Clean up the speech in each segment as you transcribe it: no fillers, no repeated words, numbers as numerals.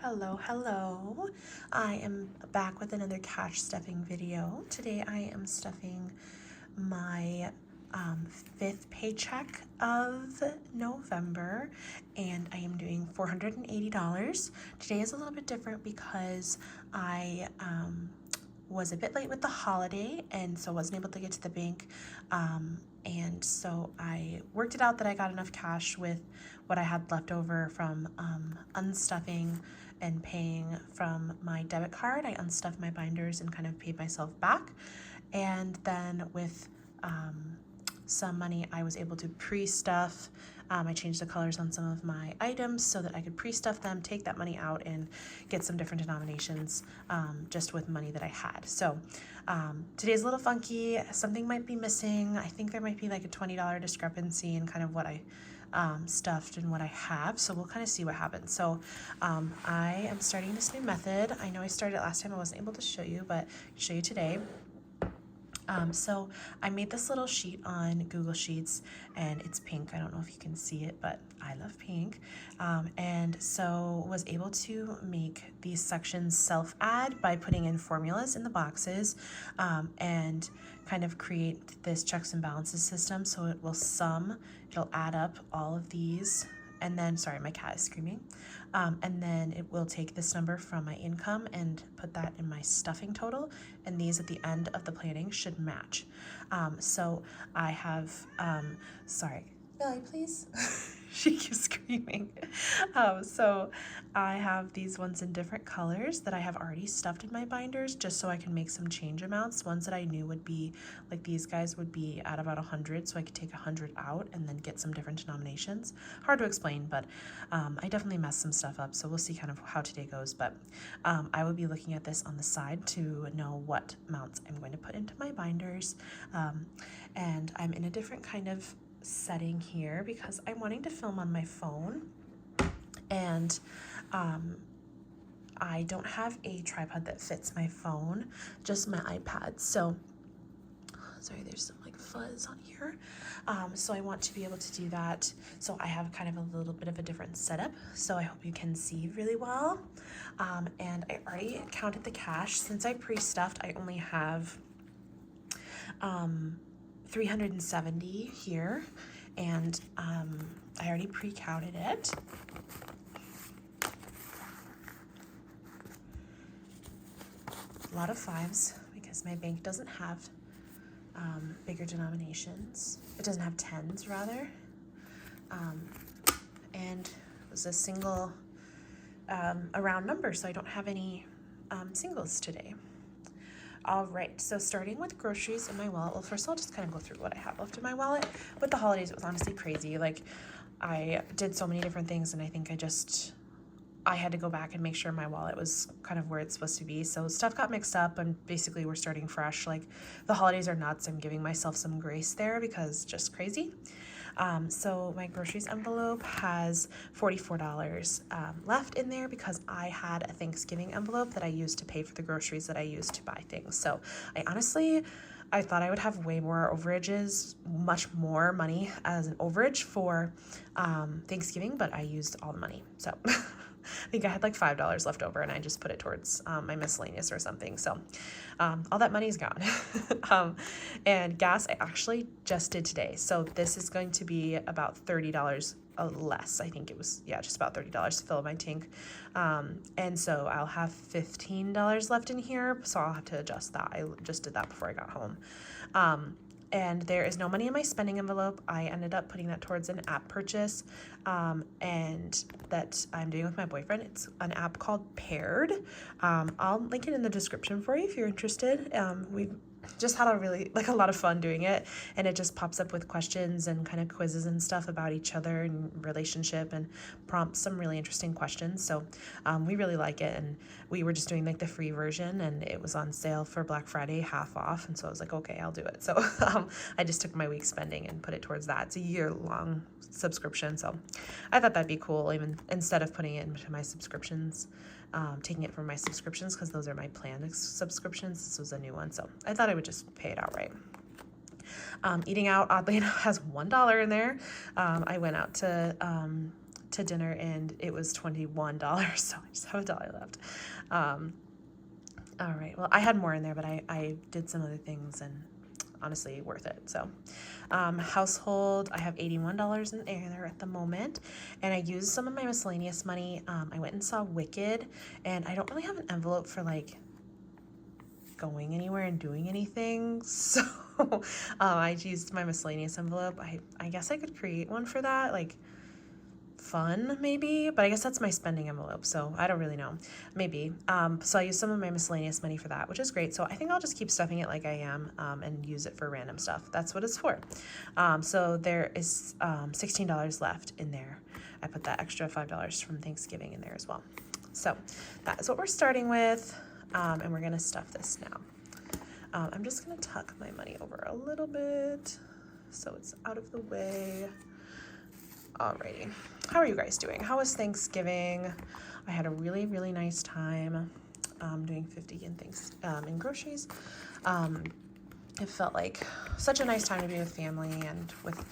Hello. I am back with another cash stuffing video. Today I am stuffing my fifth paycheck of November, and I am doing $480. Today is a little bit different because I was a bit late with the holiday, and so wasn't able to get to the bank, and so I worked it out that I got enough cash with what I had left over from unstuffing and paying from my debit card. I unstuffed my binders and kind of paid myself back, and then with some money I was able to pre-stuff. I changed the colors on some of my items so that I could pre-stuff them, take that money out, and get some different denominations just with money that I had. So today's a little funky. Something might be missing. I think there might be like a $20 discrepancy in kind of what I stuffed and what I have. So we'll kind of see what happens. So I am starting this new method. I know I started it last time. I wasn't able to show you, but I'll show you today. So I made this little sheet on Google Sheets, and it's pink. I don't know if you can see it, but I love pink. And so was able to make these sections self-add by putting in formulas in the boxes, and kind of create this checks and balances system. So it will it'll add up all of these. And then, sorry, my cat is screaming. And then it will take this number from my income and put that in my stuffing total. And these at the end of the planning should match. So I have, sorry, Billy, please. She keeps screaming. So I have these ones in different colors that I have already stuffed in my binders just so I can make some change amounts. Ones that I knew would be, like these guys would be at about 100, so I could take 100 out and then get some different denominations. Hard to explain, but I definitely messed some stuff up, so we'll see kind of how today goes. But I will be looking at this on the side to know what amounts I'm going to put into my binders. And I'm in a different kind of setting here because I'm wanting to film on my phone, and I don't have a tripod that fits my phone, just my iPad. So sorry, there's some like fuzz on here. So I want to be able to do that. So I have kind of a little bit of a different setup. So I hope you can see really well. And I already counted the cash. Since I pre-stuffed, I only have 370 here, and I already pre-counted it. A lot of fives because my bank doesn't have bigger denominations. It doesn't have tens, rather. And it was a single, a round number, so I don't have any singles today. All right, so starting with groceries in my wallet. Well, first I'll just kind of go through what I have left in my wallet. With the holidays, it was honestly crazy. Like, I did so many different things, and I think I had to go back and make sure my wallet was kind of where it's supposed to be. So stuff got mixed up, and basically we're starting fresh. Like, the holidays are nuts. I'm giving myself some grace there because just crazy. So my groceries envelope has $44 left in there because I had a Thanksgiving envelope that I used to pay for the groceries that I used to buy things. So I thought I would have way more overages, much more money as an overage for Thanksgiving, but I used all the money. So I think I had like $5 left over, and I just put it towards my miscellaneous or something. So all that money's gone. And gas I actually just did today. So this is going to be about $30 less. I think it was, yeah, just about $30 to fill my tank. And so I'll have $15 left in here. So I'll have to adjust that. I just did that before I got home. And there is no money in my spending envelope. I ended up putting that towards an app purchase, and that I'm doing with my boyfriend. It's an app called Paired. I'll link it in the description for you if you're interested. We've just had a lot of fun doing it, and it just pops up with questions and kind of quizzes and stuff about each other and relationship, and prompts some really interesting questions. So we really like it, and we were just doing like the free version, and it was on sale for Black Friday, half off, and so I was like, okay, I'll do it. So I just took my week's spending and put it towards that. It's a year-long subscription, so I thought that'd be cool, even instead of putting it into my subscriptions. Taking it from my subscriptions, because those are my planned subscriptions. This was a new one, so I thought I would just pay it outright. Eating out, oddly enough, has $1 in there. I went out to to dinner and it was $21, so I just have $1 left. All right, well, I had more in there, but I did some other things and honestly worth it. So household, I have $81 in there at the moment, and I used some of my miscellaneous money. I went and saw Wicked, and I don't really have an envelope for like going anywhere and doing anything, so I used my miscellaneous envelope. I guess I could create one for that, like fun maybe, but I guess that's my spending envelope, so I don't really know, maybe. So I used some of my miscellaneous money for that, which is great. So I think I'll just keep stuffing it like I am, and use it for random stuff. That's what it's for. So there is $16 left in there. I put that extra $5 from Thanksgiving in there as well. So that is what we're starting with, and we're gonna stuff this now. I'm just gonna tuck my money over a little bit so it's out of the way. Alrighty, how are you guys doing? How was Thanksgiving? I had a really, really nice time doing 50 in things in groceries. It felt like such a nice time to be with family, and with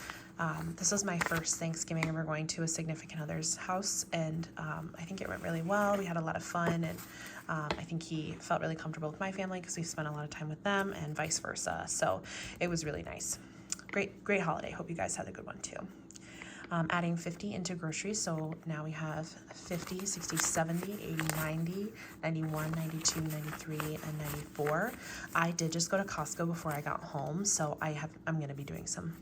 this was my first Thanksgiving ever going to a significant other's house, and I think it went really well. We had a lot of fun, and I think he felt really comfortable with my family because we spent a lot of time with them, and vice versa. So it was really nice. Great holiday. Hope you guys had a good one too. Adding 50 into groceries, so now we have 50, 60, 70, 80, 90, 91, 92, 93, and 94. I did just go to Costco before I got home, so I'm going to be doing some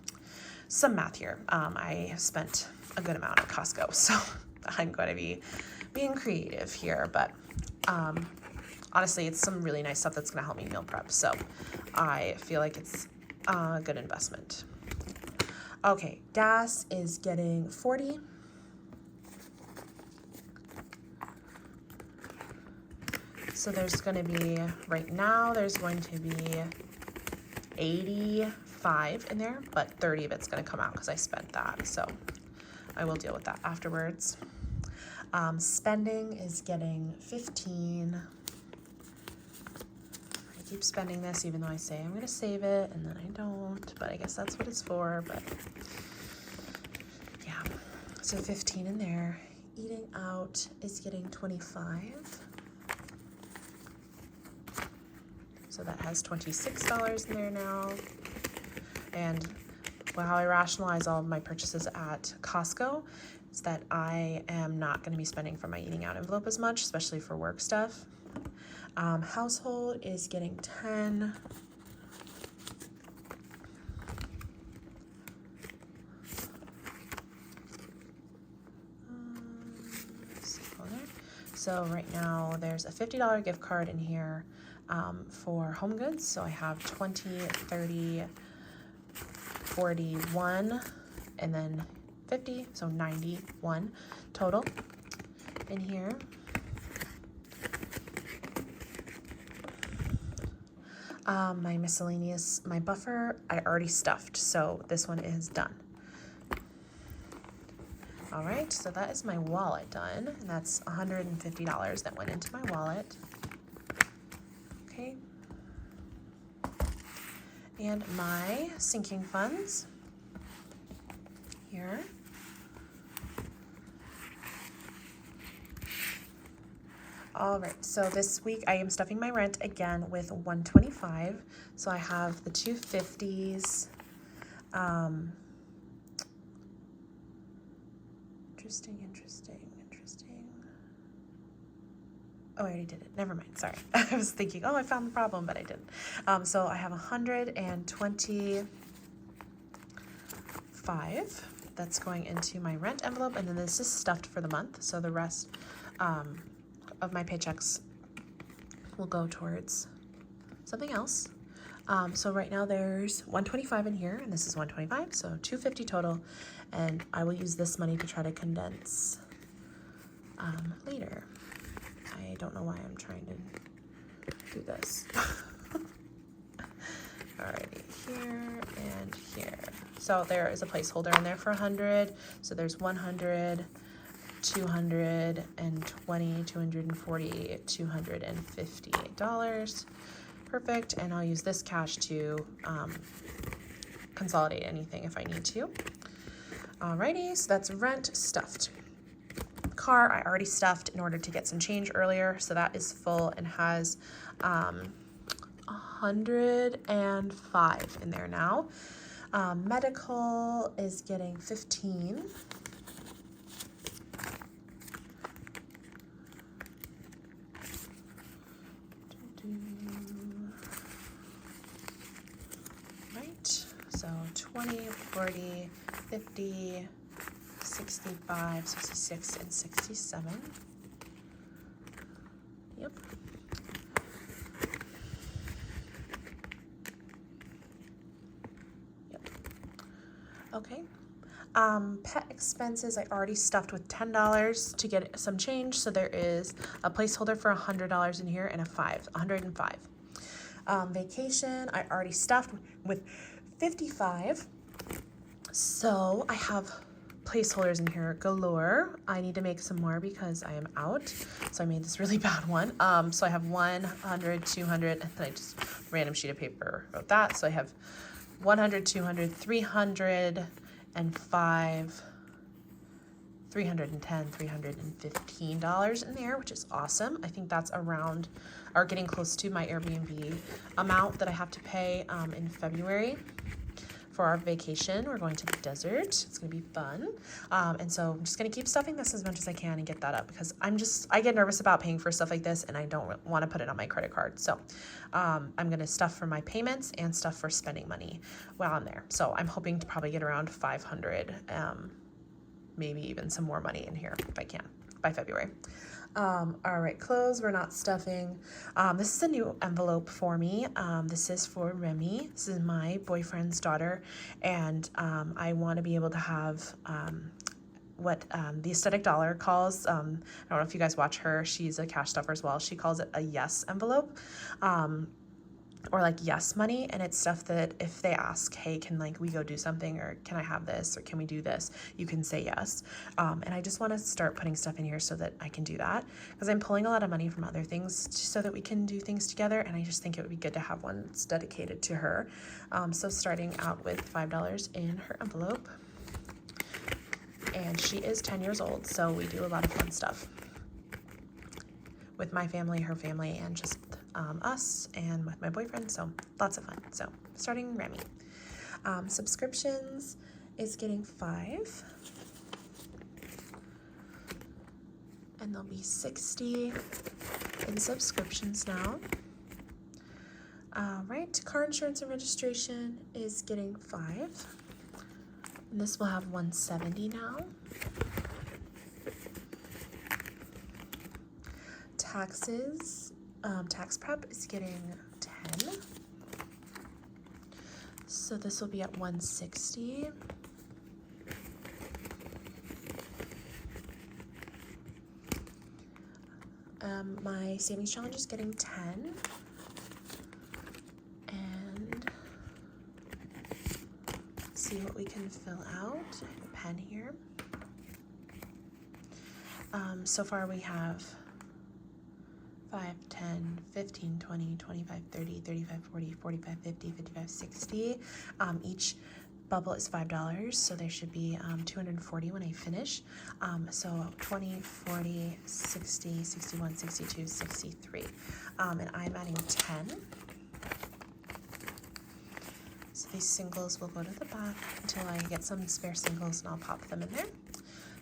math here. I spent a good amount at Costco, so I'm going to be being creative here, but honestly, it's some really nice stuff that's going to help me meal prep, so I feel like it's a good investment. Okay, gas is getting 40. So there's going to be, right now, there's going to be 85 in there, but 30 of it's going to come out because I spent that. So I will deal with that afterwards. Spending is getting 15. I keep spending this even though I say I'm going to save it and then I don't, but I guess that's what it's for. But yeah, so 15 in there. Eating out is getting 25. So that has $26 in there now. And how I rationalize all of my purchases at Costco is that I am not going to be spending from my eating out envelope as much, especially for work stuff. Household is getting 10. So right now there's a $50 gift card in here for home goods. So I have 20, 30, 41, and then 50, so 91 total in here. My miscellaneous, my buffer, I already stuffed, so this one is done. All right, so that is my wallet done, and that's $150 that went into my wallet. Okay. And my sinking funds here. All right, so this week I am stuffing my rent again with $125. So I have the 250s. Interesting. Oh, I already did it. Never mind. Sorry. I was thinking, oh, I found the problem, but I didn't. So I have 125 that's going into my rent envelope, and then this is stuffed for the month. So the rest of my paychecks will go towards something else. So right now there's 125 in here, and this is 125, so 250 total, and I will use this money to try to condense later. I don't know why I'm trying to do this. Alrighty, here and here. So there is a placeholder in there for 100. So there's 100, 220, 240, $258. Perfect. And I'll use this cash to consolidate anything if I need to. Alrighty, so that's rent stuffed. car I already stuffed in order to get some change earlier, so that is full and has 105 in there now. Medical is getting 15. Right, so 20, 40, 50, 65, 66, and 67. Yep. Yep. Okay. Pet expenses, I already stuffed with $10 to get some change, so there is a placeholder for $100 in here and 105. Vacation, I already stuffed with 55, so I have placeholders in here galore. I need to make some more because I am out, so I made this really bad one. So I have 100, 200, and then I just random sheet of paper wrote that, so I have 100, 200, 300, and 5, $310, $315 in there, which is awesome. I think that's around or getting close to my Airbnb amount that I have to pay in February for our vacation. We're going to the desert. It's gonna be fun. And so I'm just gonna keep stuffing this as much as I can and get that up because I get nervous about paying for stuff like this and I don't want to put it on my credit card. So I'm gonna stuff for my payments and stuff for spending money while I'm there. So I'm hoping to probably get around 500, maybe even some more money in here if I can by February. All right, clothes, we're not stuffing. This is a new envelope for me. This is for Remy. This is my boyfriend's daughter, and I want to be able to have what the Aesthetic Dollar calls, I don't know if you guys watch her, she's a cash stuffer as well. She calls it a yes envelope. Or like yes money, and it's stuff that if they ask, hey, can like we go do something, or can I have this, or can we do this, you can say yes. And I just want to start putting stuff in here so that I can do that, because I'm pulling a lot of money from other things so that we can do things together, and I just think it would be good to have one that's dedicated to her. So starting out with $5 in her envelope, and she is 10 years old, so we do a lot of fun stuff with my family, her family, and just us, and with my boyfriend, so lots of fun. So starting Remy. Subscriptions is getting 5, and there'll be 60 in subscriptions now. Right, car insurance and registration is getting 5, and this will have 170 now. Taxes, tax prep is getting 10, so this will be at 160. My savings challenge is getting 10, and let's see what we can fill out. I have a pen here. So far we have 5, 10, 15, 20, 25, 30, 35, 40, 45, 50, 55, 60. Each bubble is $5, so there should be 240 when I finish. So 20, 40, 60, 61, 62, 63. And I'm adding 10. So these singles will go to the back until I get some spare singles, and I'll pop them in there.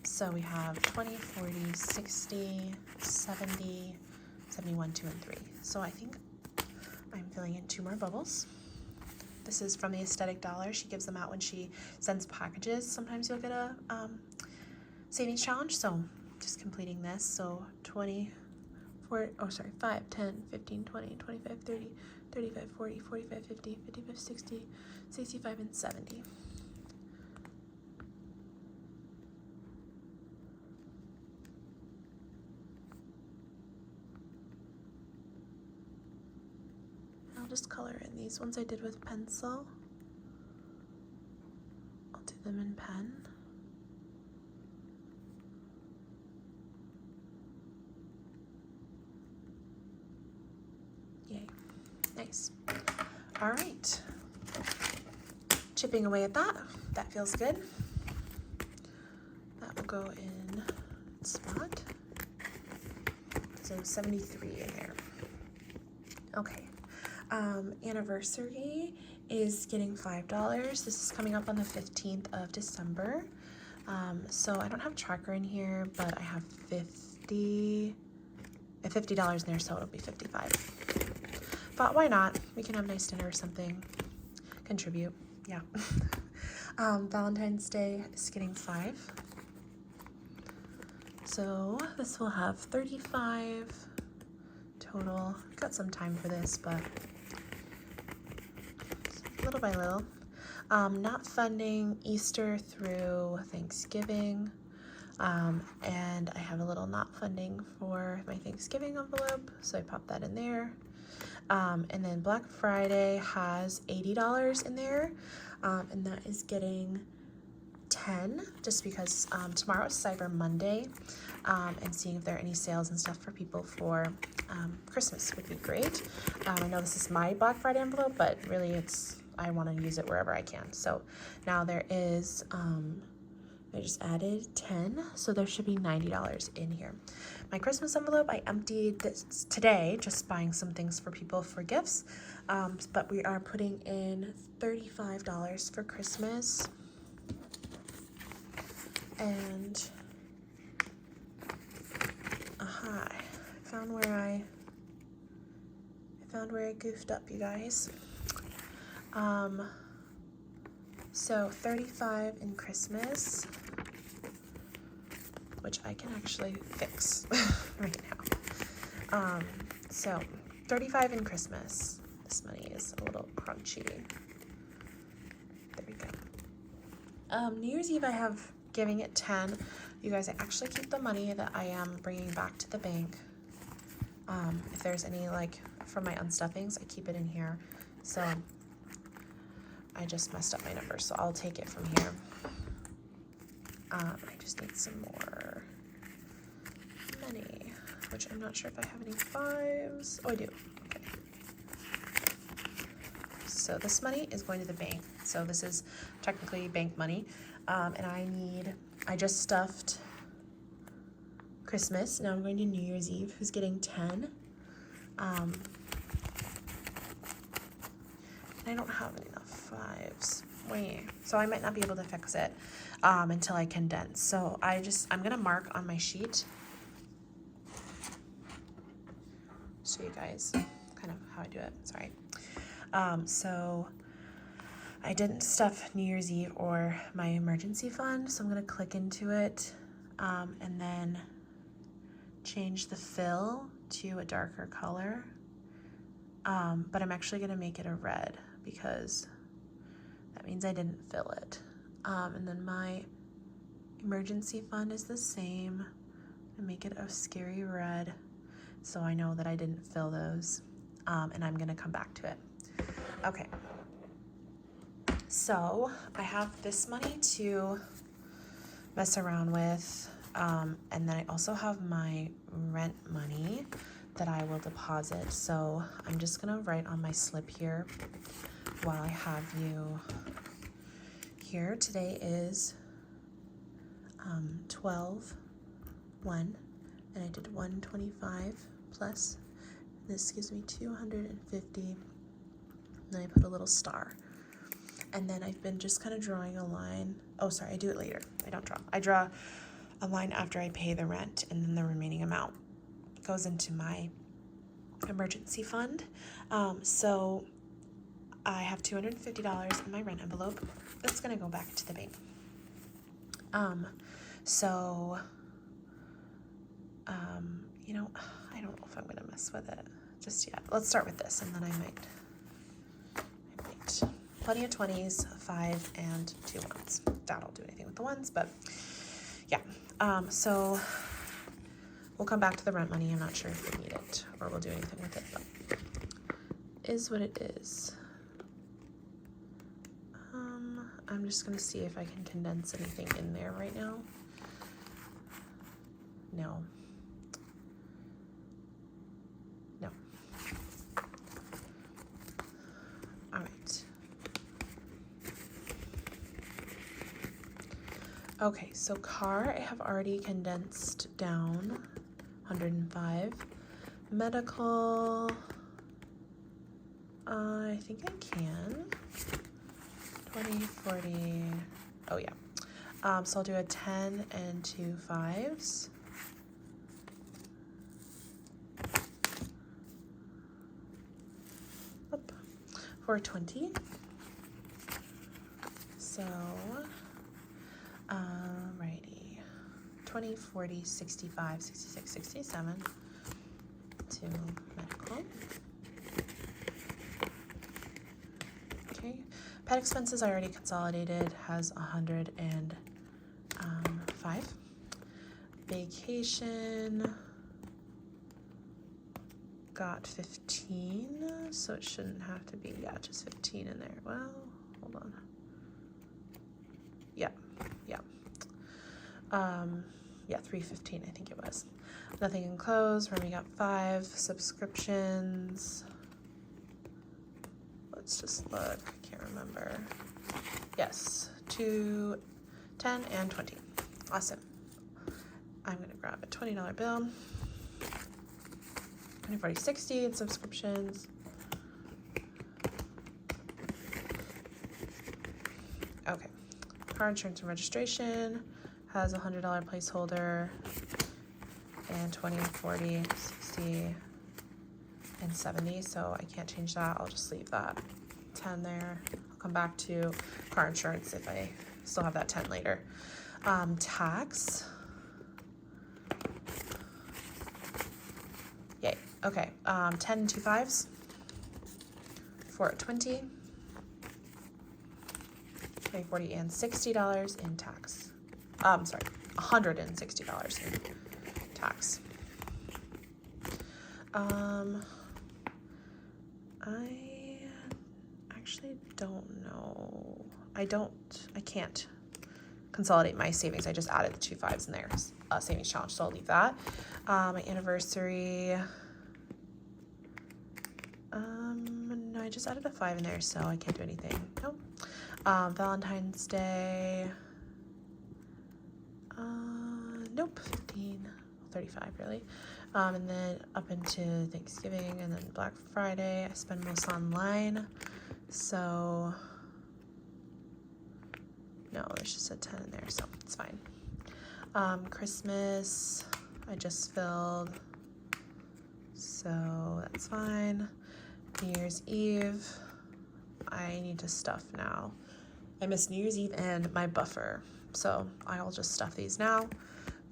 So we have 20, 40, 60, 70, 71, 2, and 3. So I think I'm filling in 2 more bubbles. This is from the Aesthetic Dollar. She gives them out when she sends packages. Sometimes you'll get a savings challenge. So just completing this. So 5, 10, 15, 20, 25, 30, 35, 40, 45, 50, 55, 60, 65, and 70. I'll just color in these ones I did with pencil. I'll do them in pen. Yay. Nice. All right. Chipping away at that. That feels good. That will go in spot. So 73 in there. Okay. Anniversary is getting $5. This is coming up on the 15th of December. So I don't have tracker in here, but I have $50 in there, so it'll be 55. But why not? We can have a nice dinner or something. Contribute. Yeah. Valentine's Day is getting 5. So this will have 35 total. Got some time for this, but little by little. Not funding Easter through Thanksgiving. And I have a little not funding for my Thanksgiving envelope, so I popped that in there. And then Black Friday has $80 in there, and that is getting 10, just because tomorrow is Cyber Monday, and seeing if there are any sales and stuff for people for Christmas would be great. I know this is my Black Friday envelope, but really I want to use it wherever I can. So now there is, I just added 10, so there should be $90 in here. My Christmas envelope, I emptied this today, just buying some things for people for gifts, but we are putting in $35 for Christmas. And I found where I goofed up, you guys. So 35 in Christmas, which I can actually fix right now. So 35 in Christmas. This money is a little crunchy. There we go. New Year's Eve, I have giving it 10. You guys, I actually keep the money that I am bringing back to the bank. If there's any, like, from my unstuffings, I keep it in here. So I just messed up my numbers, so I'll take it from here. I just need some more money, which I'm not sure if I have any 5s. Oh, I do. Okay. So this money is going to the bank. So this is technically bank money. And I just stuffed Christmas. Now I'm going to New Year's Eve, who's getting 10. And I don't have enough 5s. Wait, so I might not be able to fix it until I condense. So I'm gonna mark on my sheet, show you guys kind of how I do it. Sorry. So I didn't stuff New Year's Eve or my emergency fund, so I'm gonna click into it and then change the fill to a darker color. But I'm actually gonna make it a red because that means I didn't fill it. And then my emergency fund is the same. And make it a scary red so I know that I didn't fill those. And I'm gonna come back to it. Okay. So I have this money to mess around with. And then I also have my rent money that I will deposit. So I'm just gonna write on my slip here while I have you here. Today is 12/1, and I did 125 plus. This gives me 250. Then I put a little star. And then I've been just kind of drawing a line. Oh, sorry, I do it later. I don't draw. I draw a line after I pay the rent, and then the remaining amount goes into my emergency fund. So I have $250 in my rent envelope. That's gonna go back to the bank. You know, I don't know if I'm gonna mess with it just yet. Let's start with this, and then I might. Plenty of 20s, 5, and 2 1s. Doubt I'll do anything with the 1s, but yeah. So we'll come back to the rent money. I'm not sure if we need it or we'll do anything with it, but is what it is. I'm just gonna see if I can condense anything in there right now. No. All right. Okay, so car I have already condensed down, 105. Medical, I think I can. 20, 40, oh yeah. So I'll do a 10 and 2 5s. Up for 20. So, righty. 20, 40, 65, 66, 67 to medical. Okay. Pet expenses I already consolidated, has 105. Vacation got 15, so it shouldn't have to be, yeah, just 15 in there. Well, hold on. Yeah. Yeah, 315 I think it was. Nothing enclosed, where we got 5. Subscriptions. Let's just look, I can't remember. Yes, 2, 10, and 20. Awesome. I'm gonna grab a $20 bill. 20, 40, 60 in subscriptions. Okay, car insurance and registration has a $100 placeholder, and 20, 40, 60, and 70, so I can't change that. I'll just leave that 10 there. I'll come back to car insurance if I still have that 10 later. Tax. Yay. Okay. 10 and 2 5s for 20. 20, 40, and $60 in tax. Sorry, $160 in tax. I actually don't know. I can't consolidate my savings. I just added the 2 5s in there, savings challenge, so I'll leave that. My anniversary, no, I just added a 5 in there, so I can't do anything. Nope. Valentine's Day, nope, 15, 35 really. And then up into Thanksgiving and then Black Friday, I spend most online, so no, there's just a 10 in there, so it's fine. Christmas, I just filled, so that's fine. New Year's Eve, I need to stuff now. I missed New Year's Eve and my buffer, so I'll just stuff these now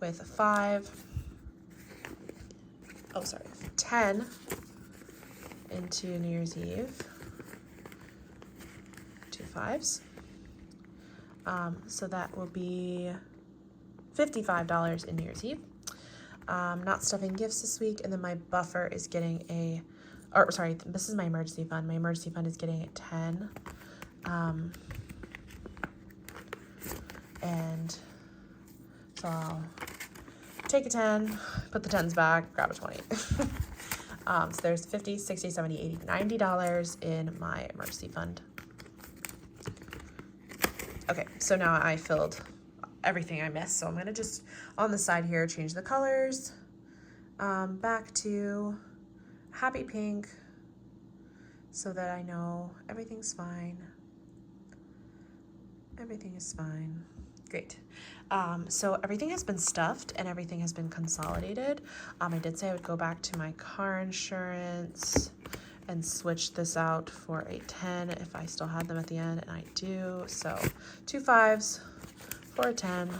with a 10 into New Year's Eve, 2 5s. So that will be $55 in New Year's Eve. Not stuffing gifts this week, and then my buffer is getting this is my emergency fund. My emergency fund is getting a 10. And so I'll take a 10, put the 10s back, grab a 20. So there's $50, $60, $70, $80, $90 in my emergency fund. Okay, so now I filled everything I missed, so I'm gonna just on the side here change the colors back to happy pink so that I know everything's fine. Everything is fine. Great. So everything has been stuffed and everything has been consolidated. I did say I would go back to my car insurance and switch this out for a 10 if I still had them at the end, and I do. So 2 5s for a 10.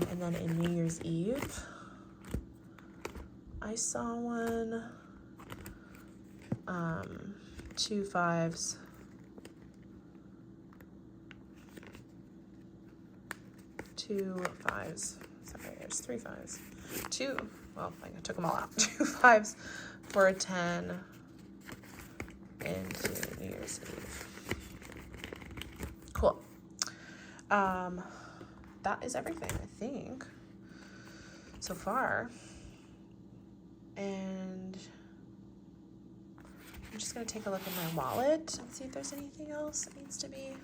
And then in New Year's Eve, I saw one, 2 5s, 2 5s, sorry, there's 3 5s, well, I took them all out, 2 5s for a 10 into New Year's Eve. Cool. That is everything, I think, so far. And I'm just gonna take a look in my wallet and see if there's anything else that needs to be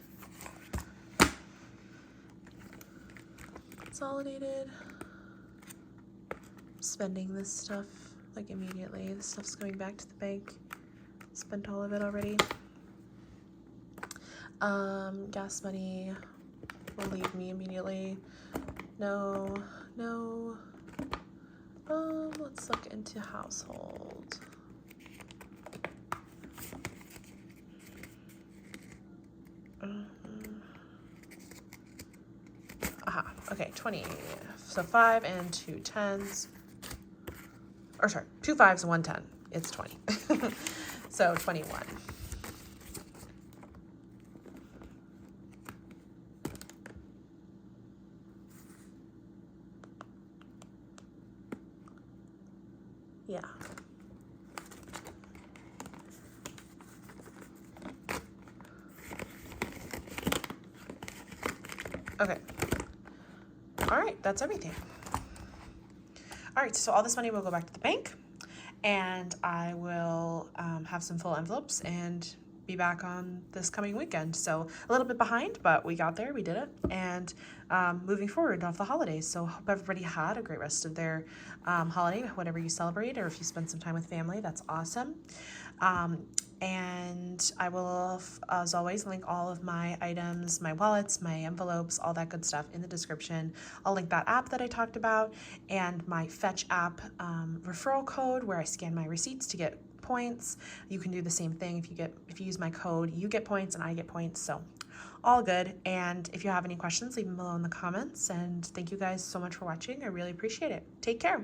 consolidated. Spending this stuff like immediately. This stuff's going back to the bank. Spent all of it already. Gas money will leave me immediately. No. Let's look into household. Okay, 20. So 5 and 2 10s. Or sorry, 2 5s and 1 10. It's 20. So 21. Yeah. Okay. All right, that's everything. All right, so all this money will go back to the bank, and I will have some full envelopes and be back on this coming weekend. So a little bit behind, but we got there, we did it, and moving forward off the holidays. So hope everybody had a great rest of their holiday, whatever you celebrate, or if you spend some time with family, that's awesome. And I will, as always, link all of my items, my wallets, my envelopes, all that good stuff in the description. I'll link that app that I talked about and my Fetch app referral code where I scan my receipts to get points. You can do the same thing. If you use my code, you get points and I get points. So all good. And if you have any questions, leave them below in the comments. And thank you guys so much for watching. I really appreciate it. Take care.